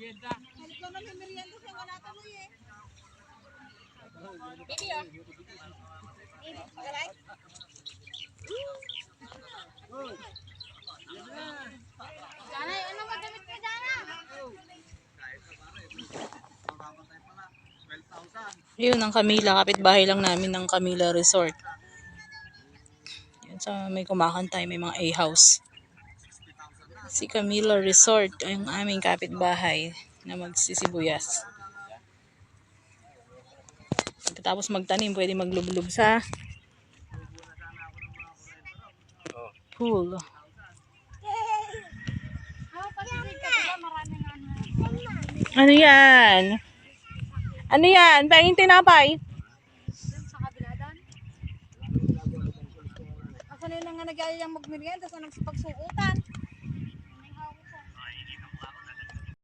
Ikaw na may merienda siya, wala tuloy eh. Ini ya. Ini, pagalay. Jana, ano ba gamit ka, Jana? Yun ang Camila, kapitbahay lang namin ng Camila Resort. Yan sa may kumakantay, may mga A-house. Si Camila Resort ay ang aming kapitbahay na magsisibuyas. Pagkatapos magtanim, pwede maglublob sa pool. Ano yan? Ano yan? Pahing tinapay? Sa kabila doon. Ako na yung nga nagyayang magmerienda sa nagsipagsukutan.